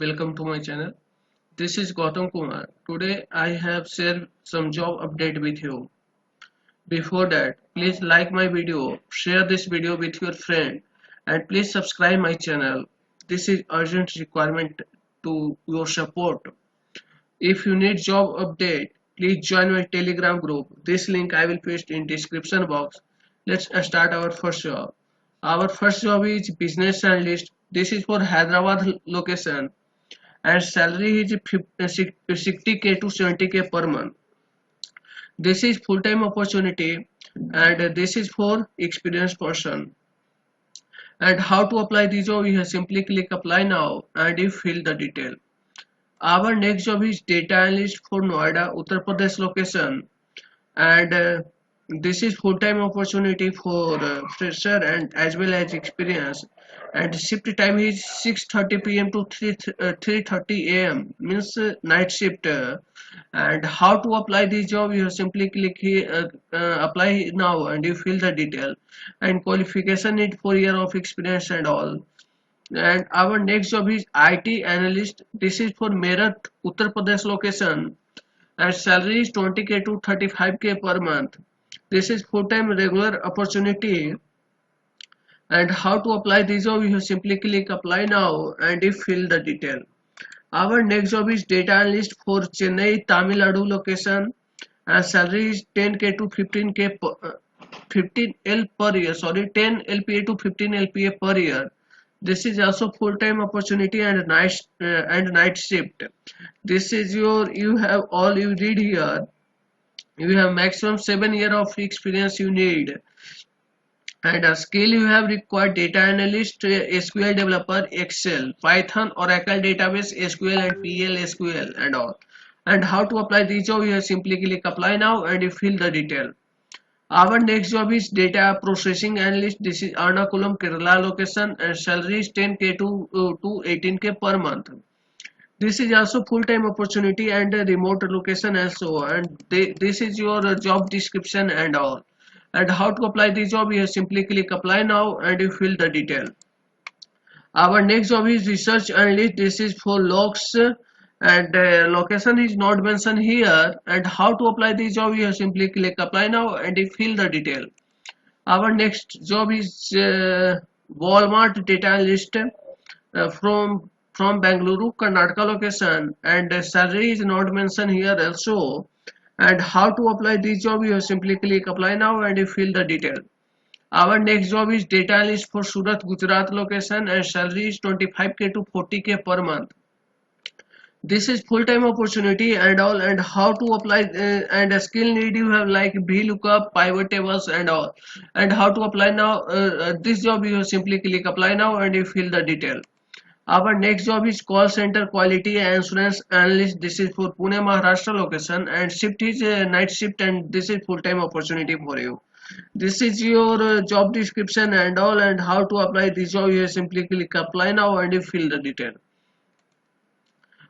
welcome to my channel. This is Gautam Kumar. Today I have shared some job update with you. Before that, please like my video, share this video with your friend, and please subscribe my channel. This is urgent requirement to your support. If you need job update, please join my Telegram group. This link I will paste in description box. Let's start our first job. Our first job is business analyst. This is for Hyderabad location and salary is 60k to 70k per month. This is full-time opportunity and this is for experienced person. And how to apply the job? You simply click apply now and you fill the detail. Our next job is data analyst for Noida, Uttar Pradesh location, and this is full-time opportunity for fresher and as well as experience. And shift time is 6:30 p.m. to 3:30 a.m. means night shift. And how to apply this job? You simply click here, apply now, and you fill the detail. And qualification need 4 years of experience and all. And our next job is IT analyst. This is for Meerut, Uttar Pradesh location, and salary is 20k to 35k per month. This is full-time regular opportunity. And how to apply this job? You simply click apply now and you fill the detail. Our next job is data analyst for Chennai, Tamil Nadu location, and salary is 10k to 15k 15 L per year. Sorry, 10 LPA to 15 LPA per year. This is also full-time opportunity and night shift. This is you have all you read here. You have maximum 7 years of experience you need. And a skill you have required data analyst, SQL developer, Excel, Python, Oracle database, SQL and PL, SQL and all. And how to apply this job? You simply click apply now and you fill the detail. Our next job is data processing analyst. This is Ernakulam, Kerala location and salary is 10k to 18k per month. This is also full-time opportunity and a remote location also. And this is your job description and all. And how to apply this job? You simply click apply now and you fill the detail. Our next job is research analyst. This is for logs and location is not mentioned here. And how to apply this job? You simply click apply now and you fill the detail. Our next job is Walmart data analyst from Bangalore, Karnataka location, and salary is not mentioned here also. And how to apply this job? You simply click apply now and you fill the detail. Our next job is data analyst for Surat, Gujarat location and salary is 25k to 40k per month. This is full-time opportunity and all. And how to apply and a skill need you have like VLOOKUP, pivot tables and all. And how to apply now? This job you simply click apply now and you fill the detail. Our next job is call center quality insurance analyst. This is for Pune, Maharashtra location and shift is night shift and this is full-time opportunity for you. This is your job description and all. And how to apply this job? You simply click apply now and you fill the detail.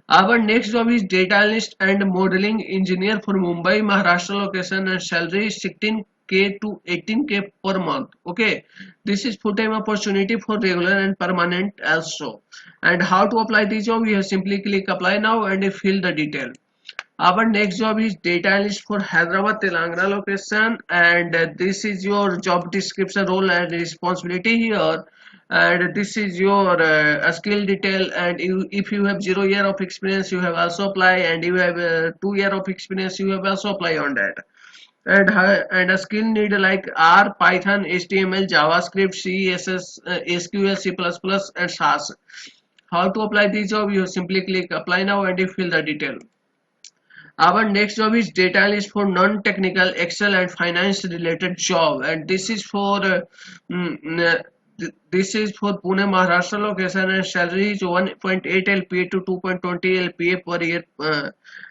Our next job is data analyst and modeling engineer for Mumbai, Maharashtra location and salary is 16k to 18k per month. Okay, this is full-time opportunity for regular and permanent also. And how to apply this job? You simply click apply now and you fill the detail. Our next job is data analyst for Hyderabad, Telangana location and this is your job description, role and responsibility here. And this is your skill detail. And if you have 0 year of experience, you have also apply, and you have 2 year of experience, you have also apply on that. And a skill need like R, Python, HTML, JavaScript, CSS, SQL, C++, and SAS. How to apply this job? You simply click apply now and you fill the detail. Our next job is data analyst for non-technical Excel and finance related job, and this is for Pune, Maharashtra location and salary is 1.8 LPA to 2.20 LPA per year.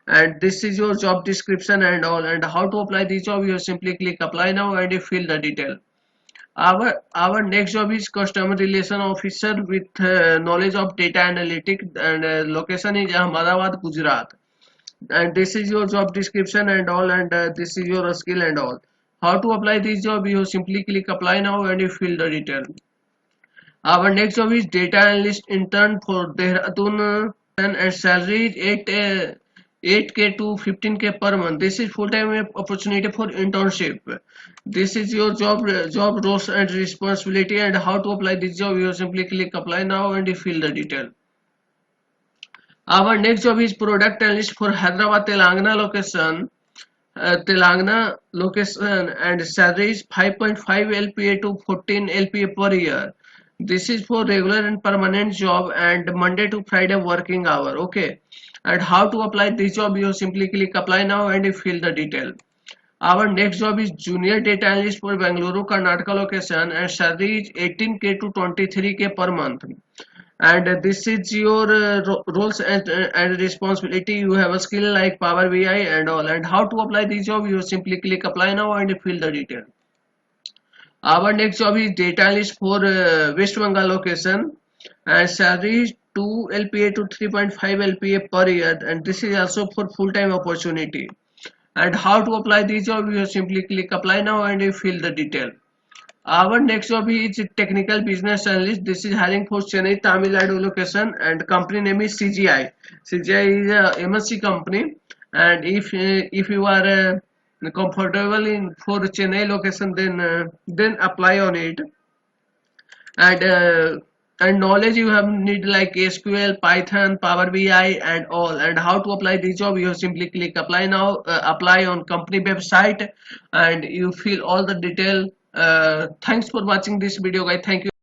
And this is your job description and all. And how to apply this job? You simply click apply now and you fill the detail. Our next job is customer relation officer with knowledge of data analytics and location is Ahmedabad, Gujarat. And this is your job description and all. And this is your skill and all. How to apply this job? You simply click apply now and you fill the detail. Our next job is data analyst intern for Dehradun, and salary is 8k to 15k per month. This is full-time opportunity for internship. This is your job roles and responsibility, and how to apply this job. You simply click apply now and you fill the detail. Our next job is product analyst for Hyderabad Telangana location. Telangana location, and salary is 5.5 LPA to 14 LPA per year. This is for regular and permanent job and Monday to Friday working hour. Okay. And how to apply this job? You simply click apply now and you fill the detail. Our next job is junior data analyst for Bengaluru, Karnataka location, and salary is 18k to 23k per month. And this is your roles and responsibility. You have a skill like Power BI and all. And how to apply this job? You simply click apply now and fill the detail. Our next job is data analyst for West Bengal location, and salary is 2 LPA to 3.5 LPA per year, and this is also for full-time opportunity. And how to apply this job? You simply click apply now and you fill the detail. Our next job is technical business analyst. This is hiring for Chennai, Tamil Nadu location, and company name is CGI. CGI is a MNC company, and if you are comfortable in for Chennai location, then apply on it. And knowledge you have need like SQL, Python, Power BI, and all. And how to apply this job? You simply click apply now. Apply on company website, and you fill all the detail. Thanks for watching this video, guys. Thank you.